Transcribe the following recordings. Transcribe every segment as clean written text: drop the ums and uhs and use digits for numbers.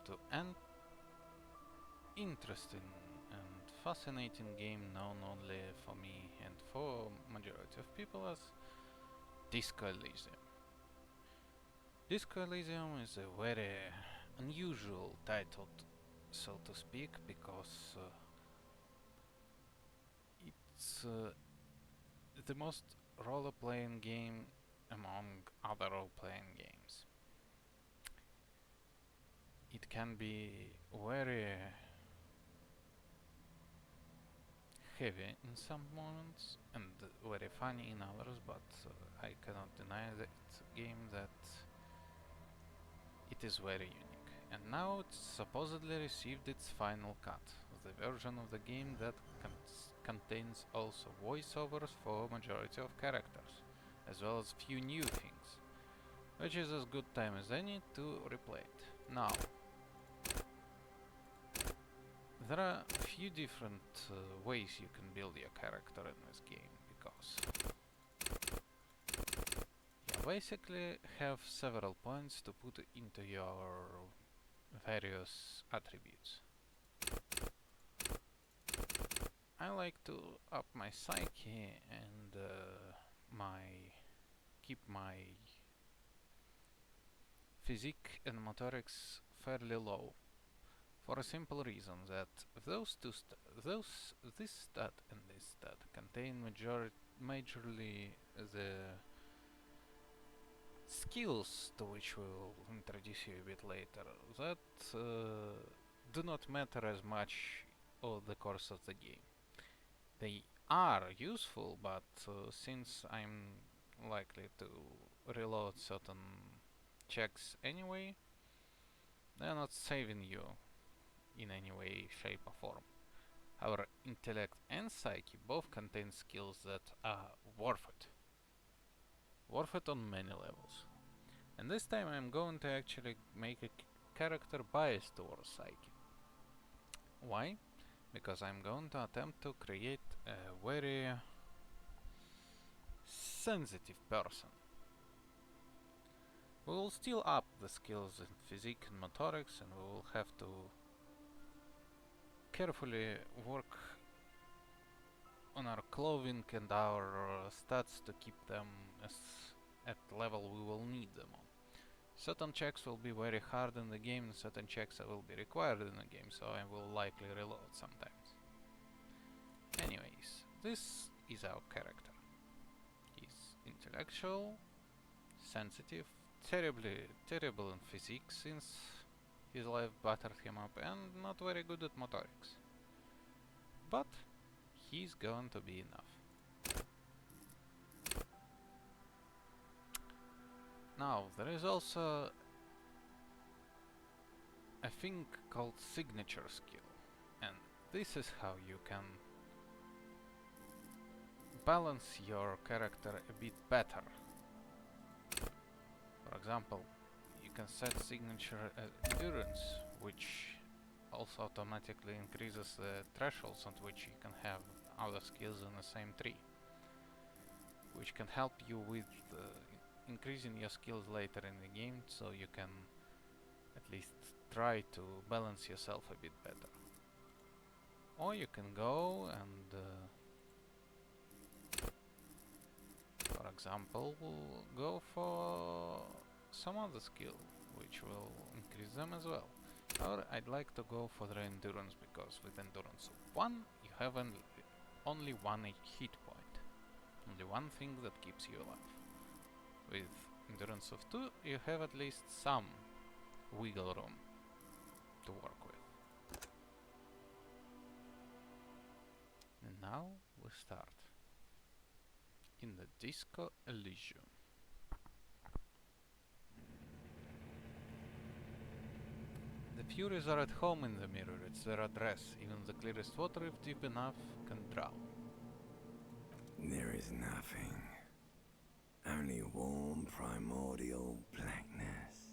to an interesting and fascinating game known only for me and for majority of people as Disco Elysium. Disco Elysium is a very unusual title, so to speak, because it's the most role-playing game among other role-playing games. It can be very heavy in some moments and very funny in others, but I cannot deny that it's a game that it is very unique. And now it's supposedly received its final cut, the version of the game that contains also voiceovers for majority of characters, as well as few new things, which is as good time as any to replay it. Now, there are a few different ways you can build your character in this game, because you basically have several points to put into your various attributes. I like to up my psyche and keep my physique and motorics fairly low, for a simple reason that this stat and this stat contain majorly the skills to which we'll introduce you a bit later that do not matter as much over the course of the game. They are useful, but since I'm likely to reload certain checks anyway, they're not saving you in any way, shape or form. However, intellect and psyche both contain skills that are worth it. Worth it on many levels. And this time I'm going to actually make a character biased towards psyche. Why? Because I'm going to attempt to create a very sensitive person. We will still up the skills in physique and motorics, and we will have to carefully work on our clothing and our stats to keep them at the level we will need them on. Certain checks will be very hard in the game, and certain checks will be required in the game, so I will likely reload sometimes. Anyways, this is our character. He's intellectual, sensitive, terrible in physics since his life battered him up, and not very good at motorics. But he's going to be enough. Now, there is also a thing called signature skill, and this is how you can balance your character a bit better. For example, you can set signature endurance, which also automatically increases the thresholds at which you can have other skills in the same tree, which can help you with increasing your skills later in the game, so you can at least try to balance yourself a bit better. Or you can go and for example, go for some other skill which will increase them as well. However, I'd like to go for the endurance, because with endurance 1 you have only one hit point, only one thing that keeps you alive. With endurance of 2 you have at least some wiggle room to work with. And now we start in the Disco Elysium. The Furies are at home in the mirror, it's their address. Even the clearest water, if deep enough, can drown. There is nothing. Only warm primordial blackness.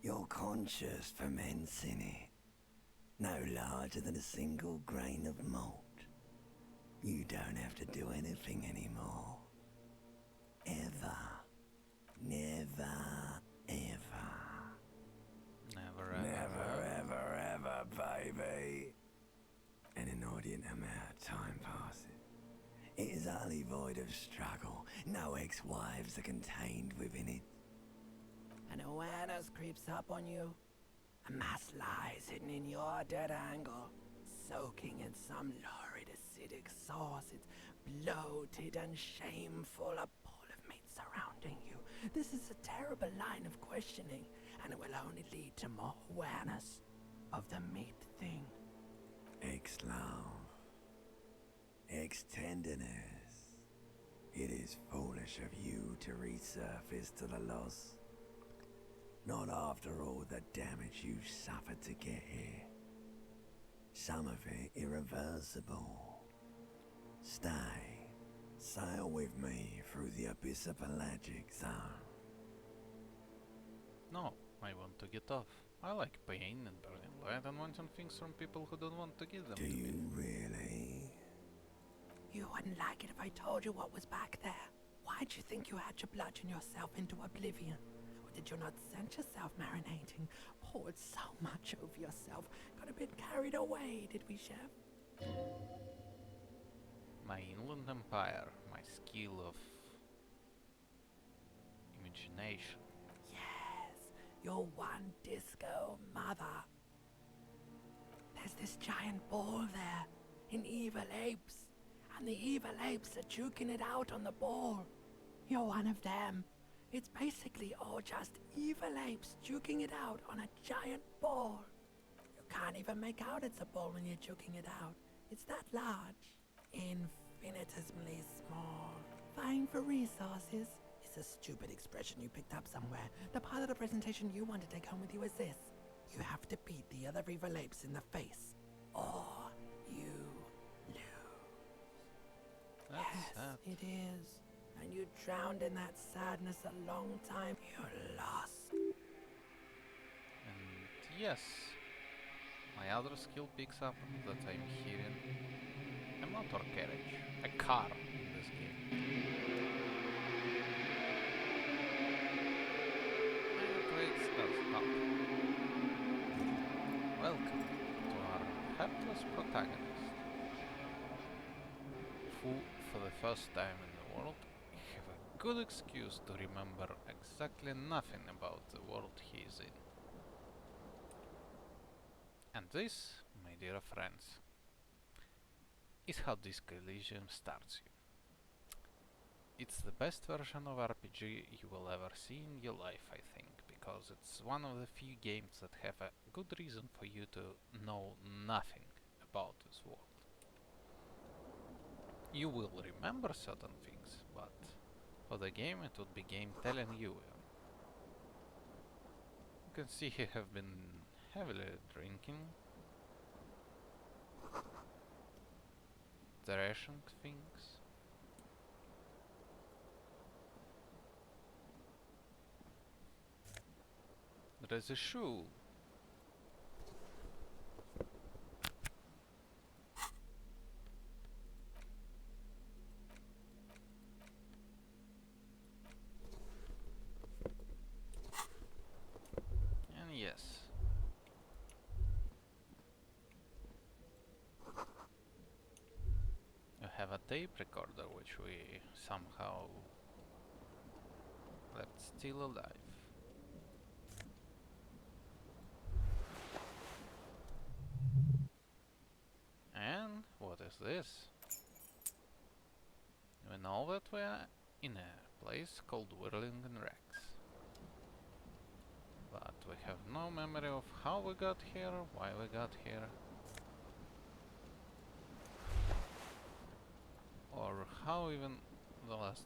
Your conscious ferments in it. No larger than a single grain of malt. You don't have to do anything anymore. Ever. Never, ever. Never ever. utterly void of struggle. No ex-wives are contained within it. An awareness creeps up on you. A mass lies hidden in your dead angle, soaking in some lurid acidic sauce. It's bloated and shameful, a pool of meat surrounding you. This is a terrible line of questioning, and it will only lead to more awareness of the meat thing. Ex-love. Ex-tenderness. It is foolish of you to resurface to the loss. Not after all the damage you suffered to get here. Some of it irreversible. Stay. Sail with me through the abyss of pelagic zone. No, I want to get off. I like pain and burning light and wanting things from people who don't want to give them Do to me. you really? You wouldn't like it if I told you what was back there. Why'd you think you had to bludgeon yourself into oblivion? Or did you not sense yourself marinating? Poured so much over yourself. Got a bit carried away, did we, Chef? My inland empire, my skill of imagination. Yes, your one disco mother. There's this giant ball there, in evil apes. And the evil apes are juking it out on the ball. You're one of them. It's basically all just evil apes juking it out on a giant ball. You can't even make out it's a ball when you're juking it out. It's that large. Infinitesimally small. Vying for resources is a stupid expression you picked up somewhere. The part of the presentation you want to take home with you is this. You have to beat the other evil apes in the face. Or you lose. That's sad. Yes, it is. And you drowned in that sadness a long time. You're lost. And yes, my other skill picks up that I'm hearing a motor carriage, a car in this game. And wakes us up. Welcome to our hapless protagonist, who, for the first time in the world, have a good excuse to remember exactly nothing about the world he is in. And this, my dear friends, is how Disco Elysium starts you. It's the best version of RPG you will ever see in your life, I think, because it's one of the few games that have a good reason for you to know nothing about this world. You will remember certain things, but for the game it would be game telling you. You can see he have been heavily drinking, thrashing things. There is a shoe. And yes, you have a tape recorder which we somehow left still alive. And what is this? We know that we are in a place called Whirlington Rex. But we have no memory of how we got here, why we got here, or how even the last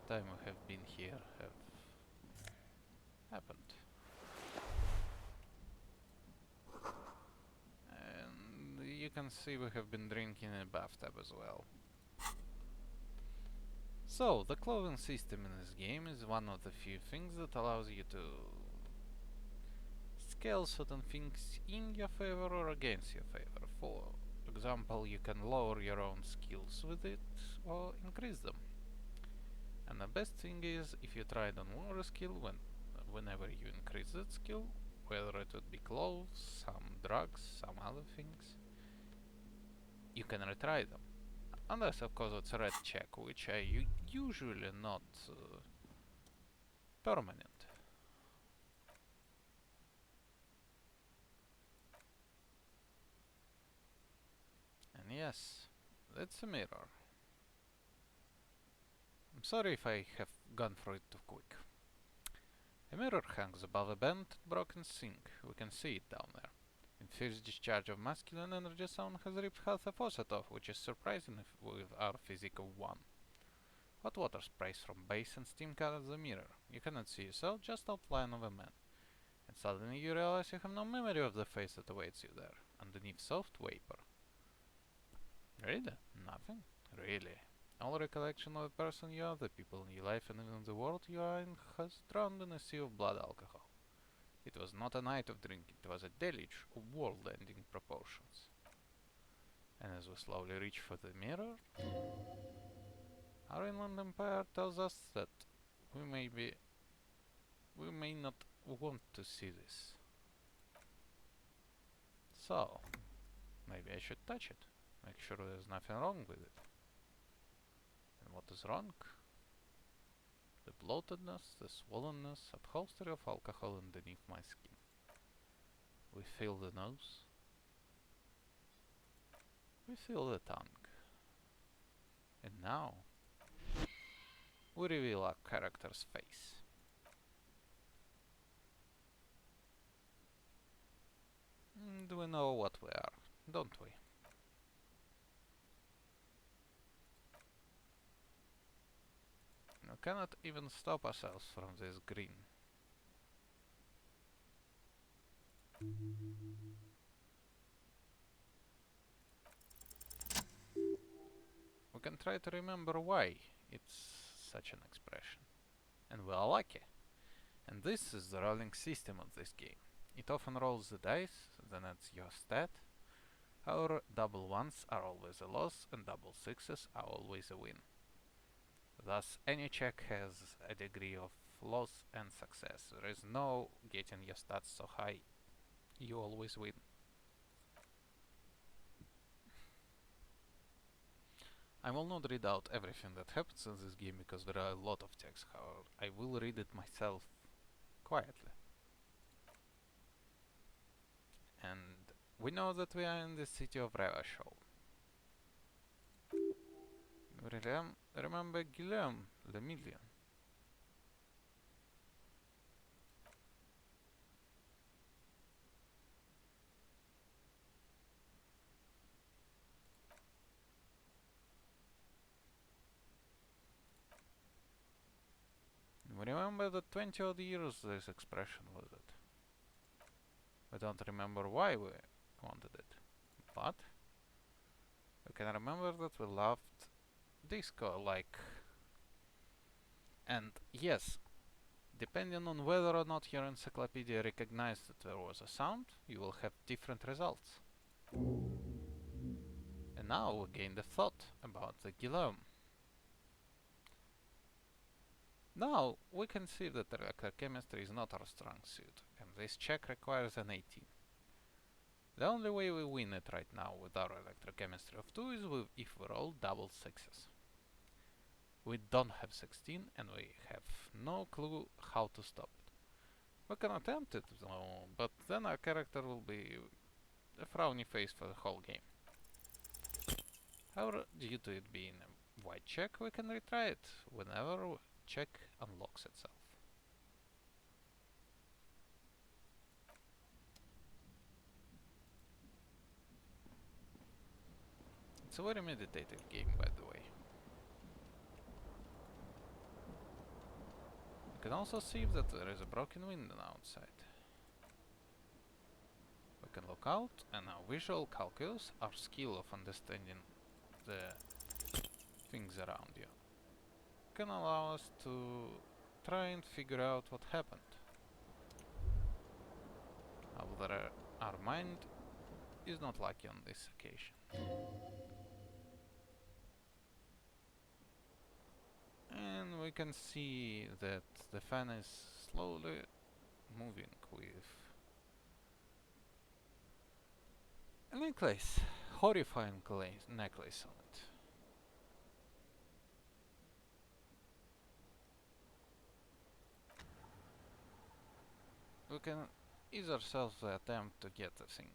time we have been here have happened. And you can see we have been drinking in a bathtub as well. So, the clothing system in this game is one of the few things that allows you to scale certain things in your favor or against your favor. For example, you can lower your own skills with it or increase them. And the best thing is, if you try to lower a skill, whenever you increase that skill, whether it would be clothes, some drugs, some other things, you can retry them. Unless, of course, it's a red check, which are usually not permanent. And yes, that's a mirror. I'm sorry if I have gone through it too quick. A mirror hangs above a bent, broken sink. We can see it down there. In fierce discharge of masculine energy, someone has ripped half a faucet off, which is surprising with our physique of 1. Hot water sprays from base and steam covers the mirror. You cannot see yourself, just outline of a man. And suddenly you realize you have no memory of the face that awaits you there, underneath soft vapor. Really? Nothing? Really? All recollection of the person you are, the people in your life, and even the world you are in has drowned in a sea of blood alcohol. It was not a night of drinking, it was a deluge of world-ending proportions. And as we slowly reach for the mirror, our inland empire tells us that we may not want to see this. So, maybe I should touch it, make sure there's nothing wrong with it. And what is wrong? The bloatedness, the swollenness, upholstery of alcohol underneath my skin. We feel the nose. We feel the tongue. And now, we reveal our character's face. And we know what we are, don't we? We cannot even stop ourselves from this grin. We can try to remember why it's such an expression. And we are lucky. And this is the rolling system of this game. It often rolls the dice, then adds your stat. However, double ones are always a loss and double sixes are always a win. Thus, any check has a degree of loss and success. There is no getting your stats so high, you always win. I will not read out everything that happens in this game because there are a lot of text, however, I will read it myself quietly. And we know that we are in the city of Revachol. Remember Guillaume le Million? We remember that 20 odd years this expression was it. We don't remember why we wanted it, but we can remember that we loved disco like. And yes, depending on whether or not your encyclopedia recognized that there was a sound, you will have different results. And now we gained a thought about the Guillaume. Now we can see that electrochemistry is not our strong suit, and this check requires an 18. The only way we win it right now with our electrochemistry of 2 is if we roll double sixes. We don't have 16 and we have no clue how to stop it. We can attempt it though, but then our character will be a frowny face for the whole game. However, due to it being a white check, we can retry it whenever check unlocks itself. It's a very meditative game, by the way. You can also see that there is a broken window outside. We can look out, and our visual calculus, our skill of understanding the things around you, can allow us to try and figure out what happened. However, our mind is not lucky on this occasion. And we can see that the fan is slowly moving with a necklace, horrifying necklace on it. we can ease ourselves the attempt to get the thing,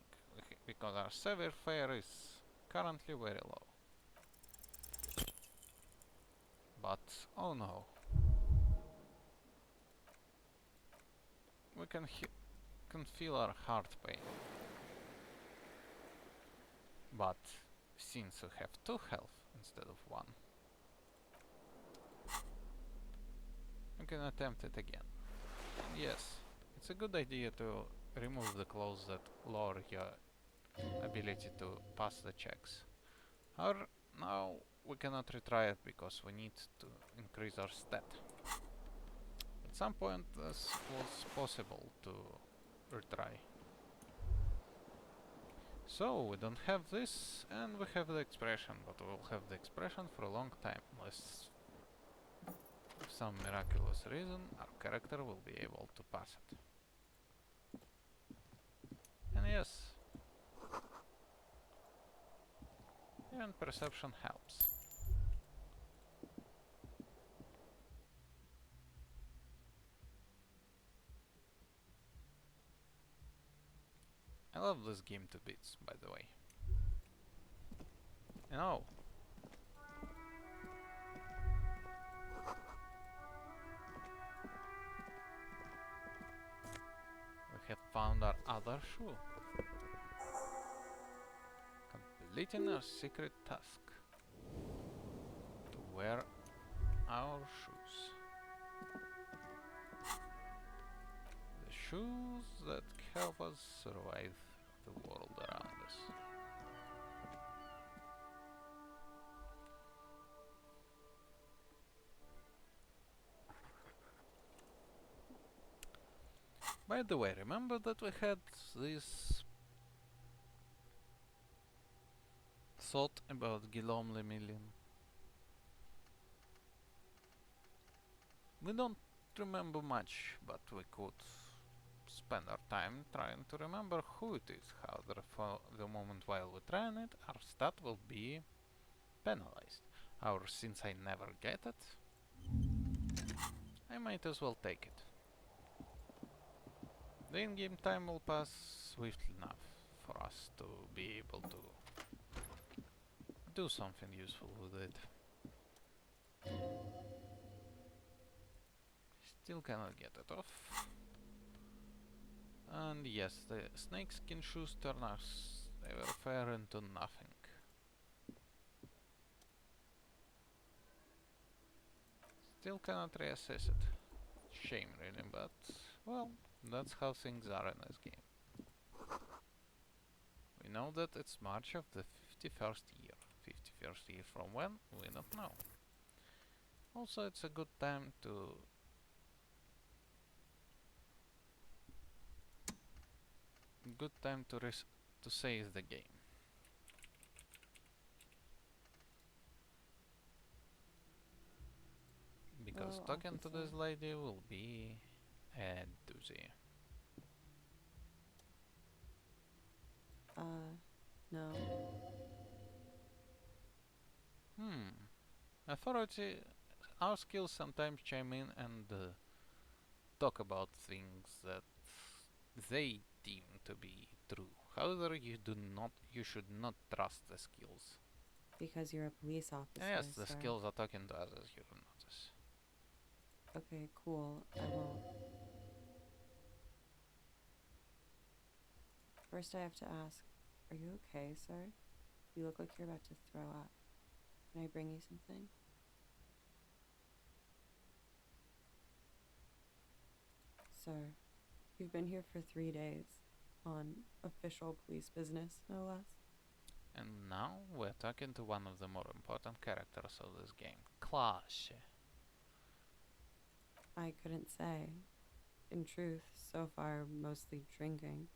because our severe fare is currently very low. But, oh no, we can feel our heart pain. But, since we have 2 health instead of 1, we can attempt it again. And yes, it's a good idea to remove the clothes that lower your ability to pass the checks. However, now we cannot retry it because we need to increase our stat. At some point this was possible to retry. So we don't have this and we have the expression, but we will have the expression for a long time, unless for some miraculous reason our character will be able to pass it. And yes, even perception helps. I love this game to bits, by the way. And oh, we have found our other shoe. Completing our secret task to wear our shoes. The shoes that help us survive the world around us. By the way, remember that we had this thought about Guillaume Le Million? We don't remember much, but we could spend our time trying to remember who it is. However, for the moment while we trying it, our stat will be penalized. However, since I never get it, I might as well take it. The in-game time will pass swiftly enough for us to be able to do something useful with it. Still cannot get it off. And yes, the snakeskin shoes turn our fare into nothing. Still cannot reassess it. Shame really, but well, that's how things are in this game. We know that it's March of the 51st year. 51st year from when? We don't know. Also, it's a good time to save the game. Because Hello, talking to this officer. lady will be a doozy. No. Authority, our skills sometimes chime in and talk about things that they deem to be true. However, you should not trust the skills. Because you're a police officer, Yes, the sir. skills are talking to others, you will notice. Okay, cool. I won't. First, I have to ask, are you okay, sir? You look like you're about to throw up. Can I bring you something? Sir, you've been here for 3 days. On official police business, no less. And now we're talking to one of the more important characters of this game, Clash. I couldn't say. In truth, so far, mostly drinking.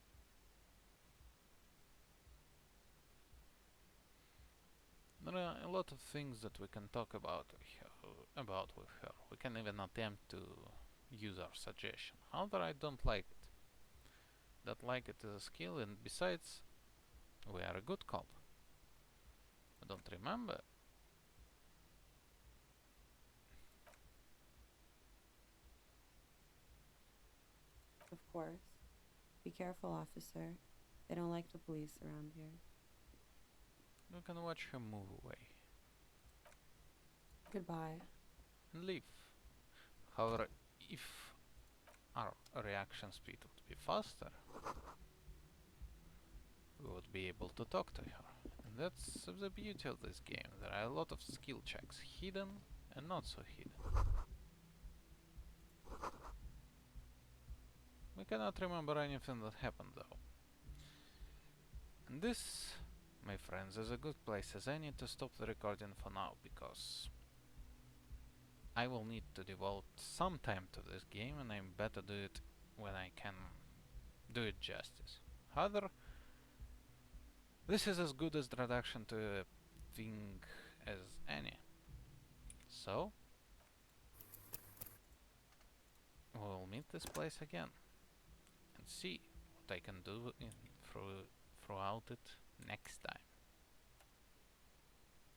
There are a lot of things that we can talk about with her. We can even attempt to use our suggestion. However, I don't like it. Don't like it as a skill, and besides, we are a good cop. I don't remember. Of course. Be careful, officer. They don't like the police around here. You can watch him move away Goodbye. and leave. However, if our reaction speed would be faster, we would be able to talk to her. And that's the beauty of this game. There are a lot of skill checks, hidden and not so hidden. We cannot remember anything that happened though. And this, my friends, is a good place as any to stop the recording for now, because I will need to devote some time to this game and I'm better do it when I can do it justice. However, this is as good as introduction to a thing as any. So, we'll meet this place again and see what I can do throughout it next time.